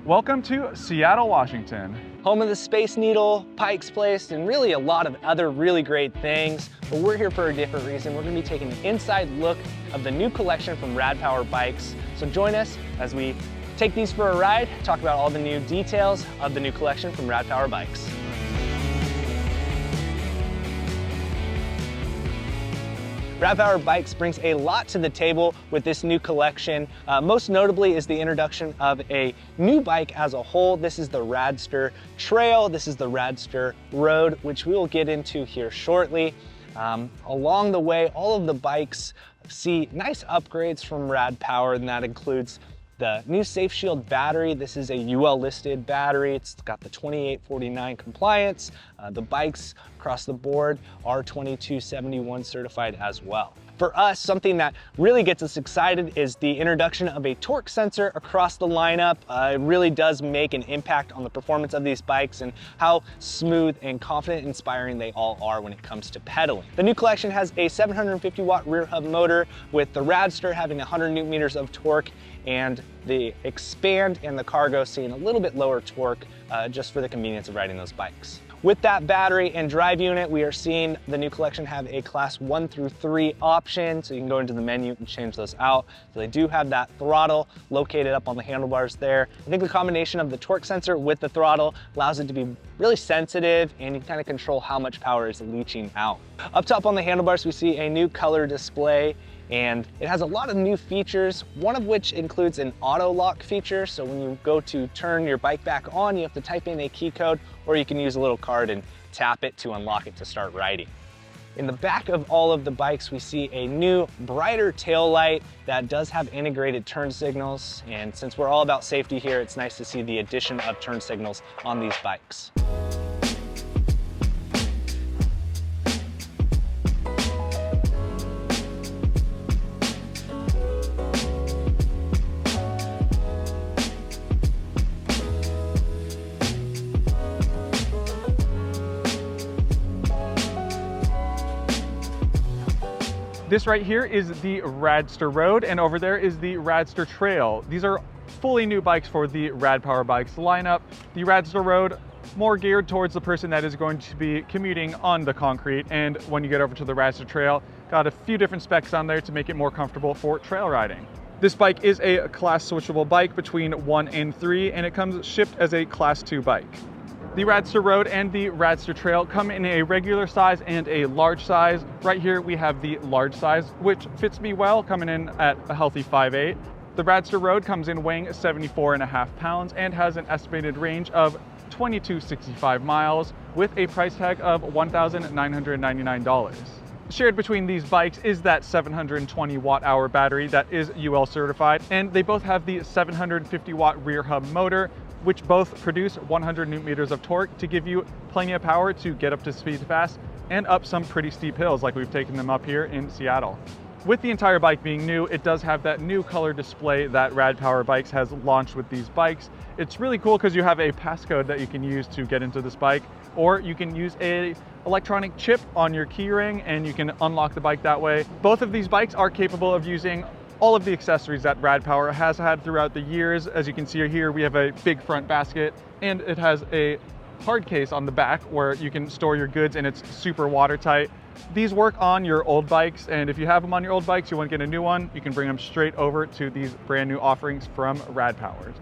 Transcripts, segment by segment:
Welcome to Seattle, Washington. Home of the Space Needle, Pike's Place, and really a lot of other really great things. But we're here for a different reason. We're gonna be taking an inside look of the new collection from Rad Power Bikes. So join us as we take these for a ride, talk about all the new details of the new collection from Rad Power Bikes. Rad Power Bikes brings a lot to the table with this new collection. Most notably is the introduction of a new bike as a whole. This is the Radster Trail. This is the Radster Road, which we will get into here shortly. Along the way, all of the bikes see nice upgrades from Rad Power, and that includes the new Safe Shield battery. This is a UL listed battery. It's got the 2849 compliance. The bikes across the board are 2271 certified as well. For us, something that really gets us excited is the introduction of a torque sensor across the lineup. It really does make an impact on the performance of these bikes and how smooth and confident and inspiring they all are when it comes to pedaling. The new collection has a 750 watt rear hub motor, with the Radster having 100 newton meters of torque, and the Expand and the Cargo seeing a little bit lower torque just for the convenience of riding those bikes. With that battery and drive unit, we are seeing the new collection have a class 1 through 3 option, so you can go into the menu and change those out. So they do have that throttle located up on the handlebars there. I think the combination of the torque sensor with the throttle allows it to be really sensitive, and you can kind of control how much power is leaching out. Up top on the handlebars, we see a new color display, and it has a lot of new features, one of which includes an auto lock feature. So when you go to turn your bike back on, you have to type in a key code, or you can use a little card and tap it to unlock it to start riding. In the back of all of the bikes, we see a new brighter tail light that does have integrated turn signals. And since we're all about safety here, it's nice to see the addition of turn signals on these bikes. This right here is the Radster Road, and over there is the Radster Trail. These are fully new bikes for the Rad Power Bikes lineup. The Radster Road, more geared towards the person that is going to be commuting on the concrete, and when you get over to the Radster Trail, got a few different specs on there to make it more comfortable for trail riding. This bike is a class switchable bike between 1 and 3, and it comes shipped as a class 2 bike. The Radster Road and the Radster Trail come in a regular size and a large size. Right here we have the large size, which fits me well, coming in at a healthy 5'8". The Radster Road comes in weighing 74.5 pounds and has an estimated range of 2265 miles with a price tag of $1,999. Shared between these bikes is that 720 watt hour battery that is UL certified, and they both have the 750 watt rear hub motor, which both produce 100 newton meters of torque to give you plenty of power to get up to speed fast and up some pretty steep hills like we've taken them up here in Seattle. With the entire bike being new, it does have that new color display that Rad Power Bikes has launched with these bikes. It's really cool because you have a passcode that you can use to get into this bike, or you can use a electronic chip on your key ring and you can unlock the bike that way. Both of these bikes are capable of using all of the accessories that Rad Power has had throughout the years. As you can see here, we have a big front basket, and it has a hard case on the back where you can store your goods, and it's super watertight. These work on your old bikes, and if you have them on your old bikes, you want to get a new one, you can bring them straight over to these brand new offerings from Rad Power.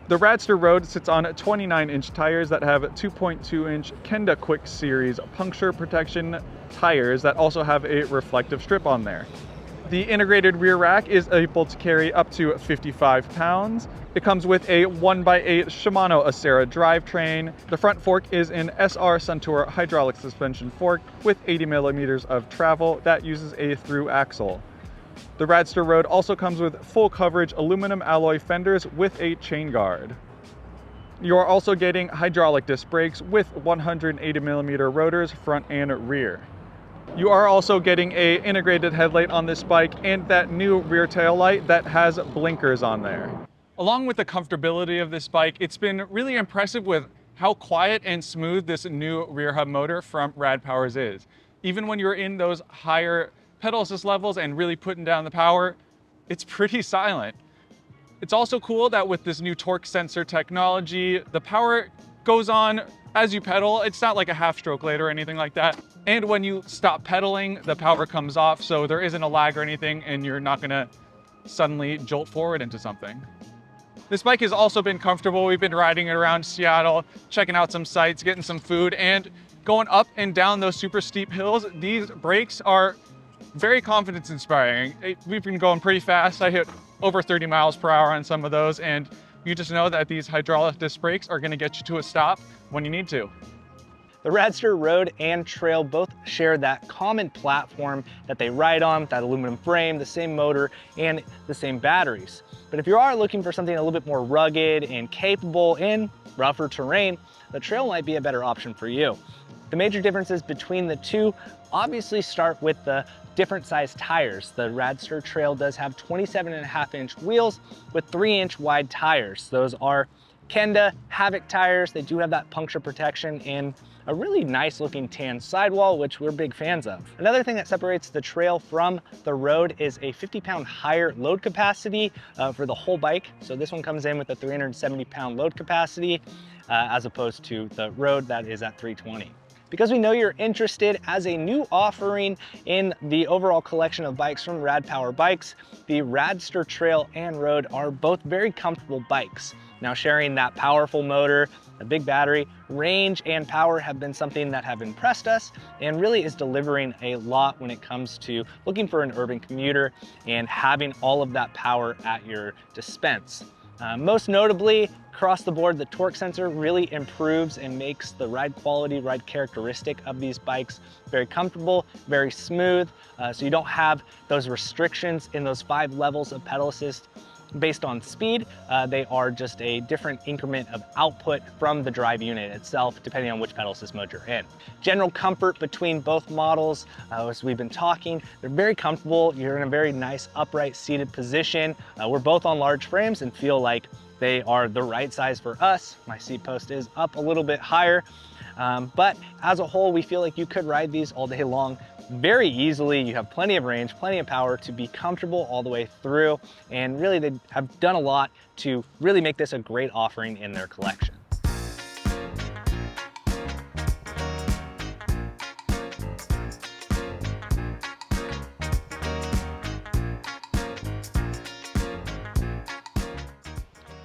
The Radster Road sits on 29-inch tires that have 2.2-inch Kenda Quick Series puncture protection tires that also have a reflective strip on there. The integrated rear rack is able to carry up to 55 pounds. It comes with a 1x8 Shimano Acera drivetrain. The front fork is an SR Suntour hydraulic suspension fork with 80 millimeters of travel that uses a through axle. The Radster Road also comes with full coverage aluminum alloy fenders with a chain guard. You are also getting hydraulic disc brakes with 180 millimeter rotors front and rear. You are also getting a integrated headlight on this bike and that new rear tail light that has blinkers on there. Along with the comfortability of this bike, it's been really impressive with how quiet and smooth this new rear hub motor from Rad Powers is. Even when you're in those higher pedal assist levels and really putting down the power, it's pretty silent. It's also cool that with this new torque sensor technology, the power goes on as you pedal. It's not like a half stroke later or anything like that. And when you stop pedaling, the power comes off, so there isn't a lag or anything, and you're not gonna suddenly jolt forward into something. This bike has also been comfortable. We've been riding it around Seattle, checking out some sights, getting some food, and going up and down those super steep hills. These brakes are very confidence inspiring. We've been going pretty fast. I hit over 30 miles per hour on some of those, and you just know that these hydraulic disc brakes are gonna get you to a stop when you need to. The Radster Road and Trail both share that common platform that they ride on, that aluminum frame, the same motor, and the same batteries. But if you are looking for something a little bit more rugged and capable in rougher terrain, the Trail might be a better option for you. The major differences between the two obviously start with the different size tires. The Radster Trail does have 27.5-inch wheels with 3-inch wide tires. Those are Kenda Havoc tires. They do have that puncture protection and a really nice looking tan sidewall, which we're big fans of. Another thing that separates the Trail from the Road is a 50-pound higher load capacity for the whole bike. So this one comes in with a 370-pound load capacity as opposed to the Road that is at 320. Because we know you're interested, as a new offering in the overall collection of bikes from Rad Power Bikes, the Radster Trail and Road are both very comfortable bikes. Now, sharing that powerful motor, a big battery, range and power have been something that have impressed us and really is delivering a lot when it comes to looking for an urban commuter and having all of that power at your dispense. Most notably, across the board, the torque sensor really improves and makes the ride quality, ride characteristic of these bikes very comfortable, very smooth, so you don't have those restrictions in those 5 levels of pedal assist based on speed. They are just a different increment of output from the drive unit itself, depending on which pedal assist mode you're in. General comfort between both models, as we've been talking, they're very comfortable. You're in a very nice upright seated position. We're both on large frames and feel like they are the right size for us. My seat post is up a little bit higher, but as a whole, we feel like you could ride these all day long very easily. You have plenty of range, plenty of power to be comfortable all the way through, and really they have done a lot to really make this a great offering in their collection.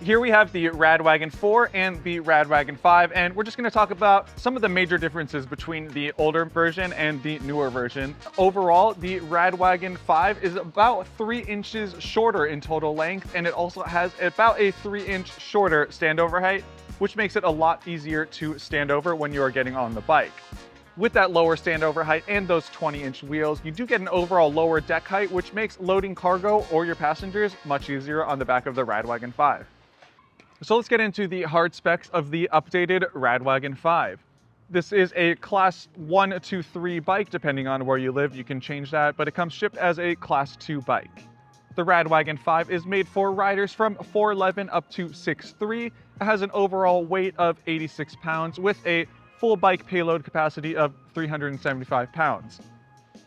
Here we have the RadWagon 4 and the RadWagon 5, and we're just going to talk about some of the major differences between the older version and the newer version. Overall, the RadWagon 5 is about 3 inches shorter in total length, and it also has about a 3-inch shorter standover height, which makes it a lot easier to stand over when you are getting on the bike. With that lower standover height and those 20-inch wheels, you do get an overall lower deck height, which makes loading cargo or your passengers much easier on the back of the RadWagon 5. So let's get into the hard specs of the updated RadWagon 5. This is a class 1 to 3 bike, depending on where you live, you can change that, but it comes shipped as a class 2 bike. The RadWagon 5 is made for riders from 4'11 up to 6'3. It has an overall weight of 86 pounds with a full bike payload capacity of 375 pounds.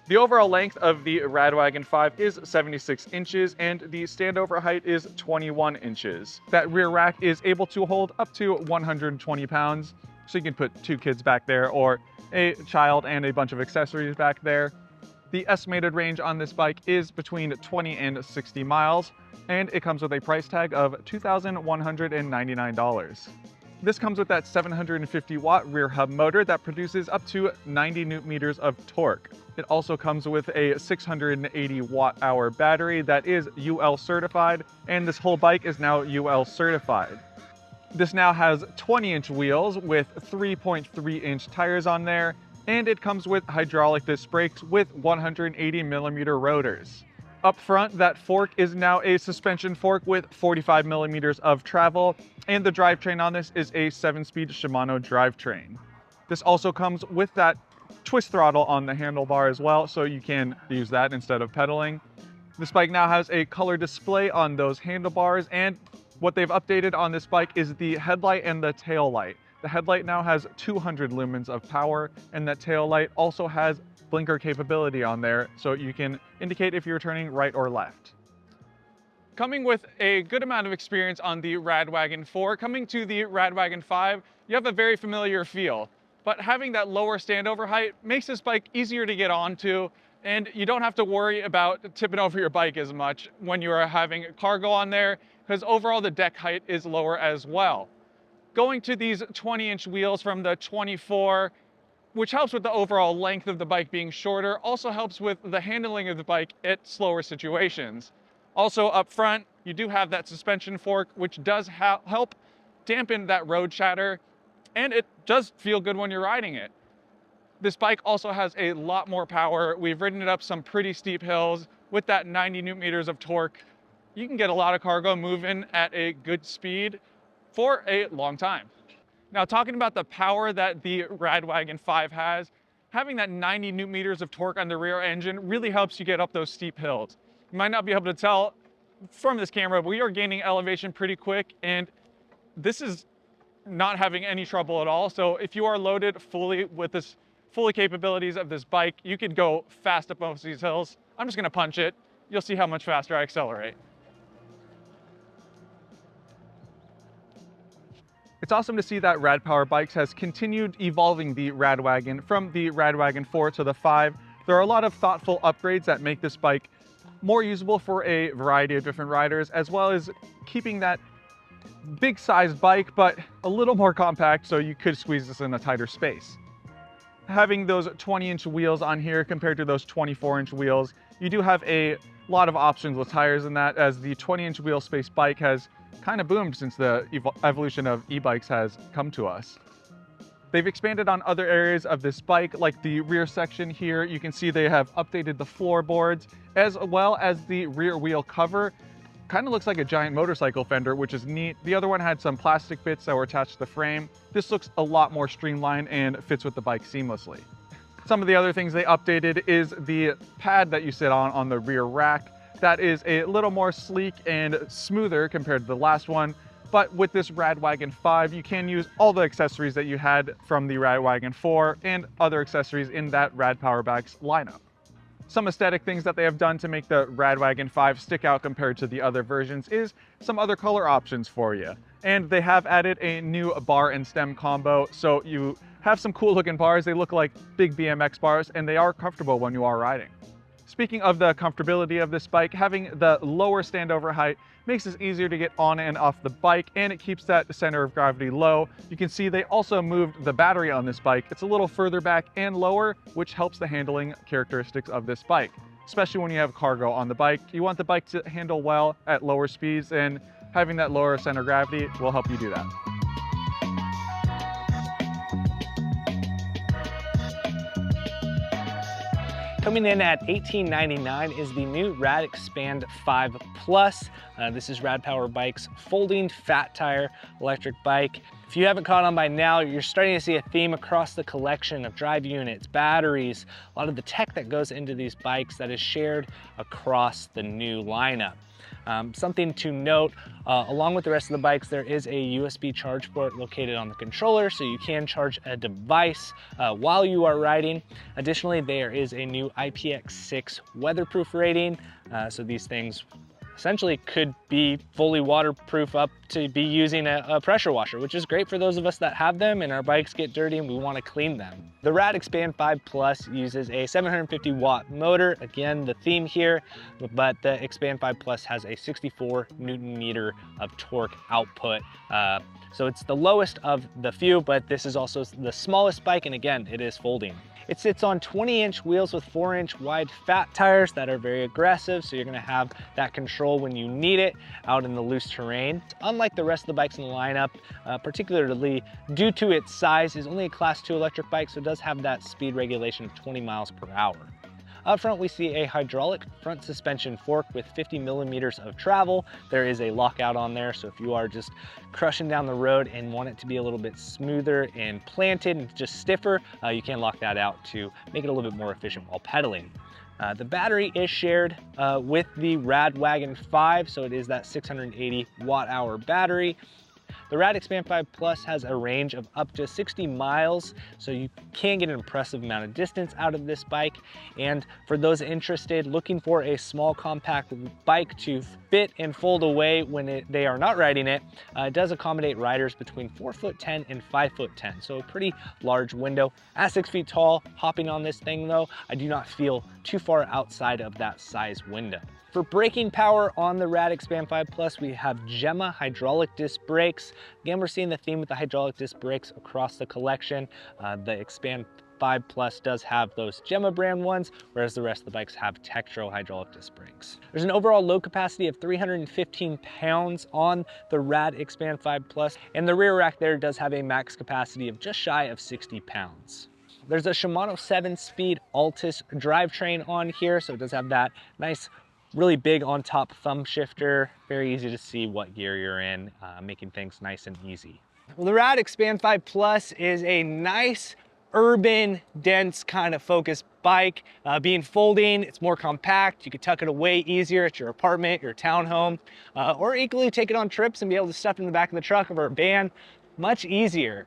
The overall length of the RadWagon 5 is 76 inches and the standover height is 21 inches. That rear rack is able to hold up to 120 pounds, so you can put 2 kids back there or a child and a bunch of accessories back there. The estimated range on this bike is between 20 and 60 miles, and it comes with a price tag of $2,199. This comes with that 750 watt rear hub motor that produces up to 90 newton meters of torque. It also comes with a 680 watt hour battery that is UL certified, and this whole bike is now UL certified. This now has 20-inch wheels with 3.3 inch tires on there, and it comes with hydraulic disc brakes with 180 millimeter rotors. Up front, that fork is now a suspension fork with 45 millimeters of travel, and the drivetrain on this is a 7-speed Shimano drivetrain. This also comes with that twist throttle on the handlebar as well, so you can use that instead of pedaling. This bike now has a color display on those handlebars, and what they've updated on this bike is the headlight and the tail light. The headlight now has 200 lumens of power, and that tail light also has blinker capability on there, so you can indicate if you're turning right or left. Coming with a good amount of experience on the RadWagon 4, coming to the RadWagon 5, you have a very familiar feel. But having that lower standover height makes this bike easier to get onto, and you don't have to worry about tipping over your bike as much when you are having cargo on there, because overall the deck height is lower as well. Going to these 20-inch wheels from the 24, which helps with the overall length of the bike being shorter, also helps with the handling of the bike at slower situations. Also up front, you do have that suspension fork, which does help dampen that road chatter, and it does feel good when you're riding it. This bike also has a lot more power. We've ridden it up some pretty steep hills with that 90 Newton meters of torque. You can get a lot of cargo moving at a good speed for a long time. Now, talking about the power that the RadWagon 5 has, having that 90 Newton meters of torque on the rear engine really helps you get up those steep hills. You might not be able to tell from this camera, but we are gaining elevation pretty quick, and this is not having any trouble at all. So if you are loaded fully with this fully capabilities of this bike, you can go fast up most of these hills. I'm just gonna punch it. You'll see how much faster I accelerate. It's awesome to see that Rad Power Bikes has continued evolving the RadWagon from the RadWagon 4 to the 5. There are a lot of thoughtful upgrades that make this bike more usable for a variety of different riders, as well as keeping that big sized bike, but a little more compact so you could squeeze this in a tighter space. Having those 20-inch wheels on here compared to those 24-inch wheels, you do have a lot of options with tires in that, as the 20-inch wheel space bike has kind of boomed since the evolution of e-bikes has come to us. They've expanded on other areas of this bike, like the rear section here. You can see they have updated the floorboards, as well as the rear wheel cover. Kind of looks like a giant motorcycle fender, which is neat. The other one had some plastic bits that were attached to the frame. This looks a lot more streamlined and fits with the bike seamlessly. Some of the other things they updated is the pad that you sit on the rear rack. That is a little more sleek and smoother compared to the last one. But with this RadWagon 5, you can use all the accessories that you had from the RadWagon 4 and other accessories in that Rad Power Bikes lineup. Some aesthetic things that they have done to make the RadWagon 5 stick out compared to the other versions is some other color options for you. And they have added a new bar and stem combo, so you have some cool looking bars. They look like big BMX bars, and they are comfortable when you are riding. Speaking of the comfortability of this bike, having the lower standover height makes it easier to get on and off the bike, and it keeps that center of gravity low. You can see they also moved the battery on this bike. It's a little further back and lower, which helps the handling characteristics of this bike, especially when you have cargo on the bike. You want the bike to handle well at lower speeds, and having that lower center of gravity will help you do that. Coming in at $18.99 is the new RadExpand 5 Plus. This is Rad Power Bikes' folding fat tire electric bike. If you haven't caught on by now, you're starting to see a theme across the collection of drive units, batteries, a lot of the tech that goes into these bikes that is shared across the new lineup. Something to note, along with the rest of the bikes, there is a USB charge port located on the controller, so you can charge a device while you are riding. Additionally, there is a new IPX6 weatherproof rating, so these things essentially could be fully waterproof up to be using a pressure washer, which is great for those of us that have them and our bikes get dirty and we want to clean them. The RadExpand 5 Plus uses a 750 watt motor, again the theme here, but the Expand 5 Plus has a 64 Newton meter of torque output. So it's the lowest of the few, but this is also the smallest bike, and again, it is folding. It sits on 20-inch wheels with 4-inch wide fat tires that are very aggressive, so you're gonna have that control when you need it out in the loose terrain. Unlike the rest of the bikes in the lineup, particularly due to its size, is only a Class 2 electric bike, so it does have that speed regulation of 20 miles per hour. Up front, we see a hydraulic front suspension fork with 50 millimeters of travel. There is a lockout on there, so if you are just crushing down the road and want it to be a little bit smoother and planted and just stiffer, you can lock that out to make it a little bit more efficient while pedaling. The battery is shared with the RadWagon 5, so it is that 680 watt hour battery. The RadExpand 5 Plus has a range of up to 60 miles, so you can get an impressive amount of distance out of this bike. And for those interested, looking for a small compact bike to fit and fold away when they are not riding it, it does accommodate riders between 4'10" and 5'10", so a pretty large window. At 6 feet tall, hopping on this thing though, I do not feel too far outside of that size window. For braking power on the RadExpand 5 Plus, we have Gemma hydraulic disc brakes. Again, we're seeing the theme with the hydraulic disc brakes across the collection. The Expand 5 Plus does have those Gemma brand ones, whereas the rest of the bikes have Tektro hydraulic disc brakes. There's an overall load capacity of 315 pounds on the RadExpand 5 Plus, and the rear rack there does have a max capacity of just shy of 60 pounds. There's a Shimano 7-speed Altus drivetrain on here, so it does have that nice, really big on top thumb shifter. Very easy to see what gear you're in, making things nice and easy. Well, the RadExpand 5 Plus is a nice, urban, dense kind of focused bike. Being folding, it's more compact. You can tuck it away easier at your apartment, your townhome, or equally take it on trips and be able to stuff it in the back of the truck of our van. Much easier.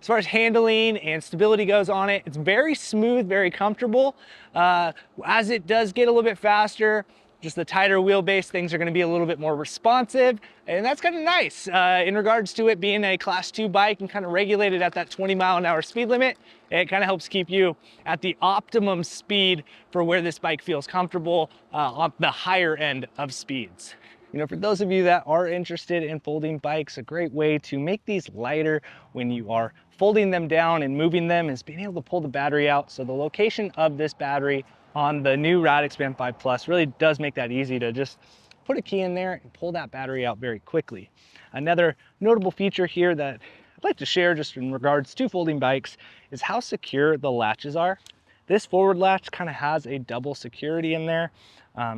As far as handling and stability goes on it, it's very smooth, very comfortable. As it does get a little bit faster, just the tighter wheelbase, things are going to be a little bit more responsive, and that's kind of nice. In regards to it being a Class 2 bike and kind of regulated at that 20-mile-an-hour speed limit, it kind of helps keep you at the optimum speed for where this bike feels comfortable on the higher end of speeds. You know, for those of you that are interested in folding bikes, a great way to make these lighter when you are folding them down and moving them is being able to pull the battery out. So the location of this battery on the new RadExpand 5 Plus really does make that easy to just put a key in there and pull that battery out very quickly. Another notable feature here that I'd like to share just in regards to folding bikes is how secure the latches are. This forward latch kind of has a double security in there,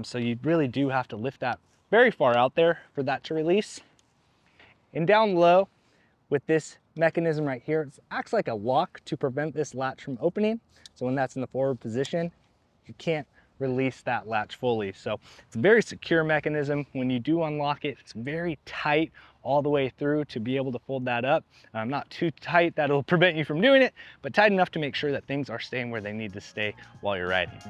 so you really do have to lift that very far out there for that to release. And down low with this mechanism right here, it acts like a lock to prevent this latch from opening. So when that's in the forward position, you can't release that latch fully. So it's a very secure mechanism. When you do unlock it, it's very tight all the way through to be able to fold that up. Not too tight that'll prevent you from doing it, but tight enough to make sure that things are staying where they need to stay while you're riding.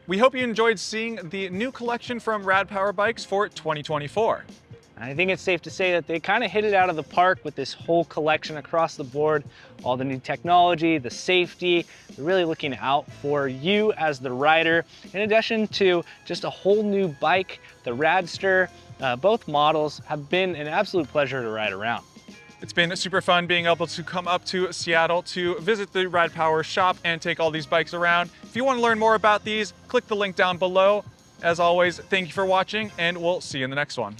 We hope you enjoyed seeing the new collection from Rad Power Bikes for 2024. I think it's safe to say that they kind of hit it out of the park with this whole collection across the board. All the new technology, the safety, they're really looking out for you as the rider. In addition to just a whole new bike, the Radster, both models have been an absolute pleasure to ride around. It's been super fun being able to come up to Seattle to visit the Rad Power shop and take all these bikes around. If you want to learn more about these, click the link down below. As always, thank you for watching, and we'll see you in the next one.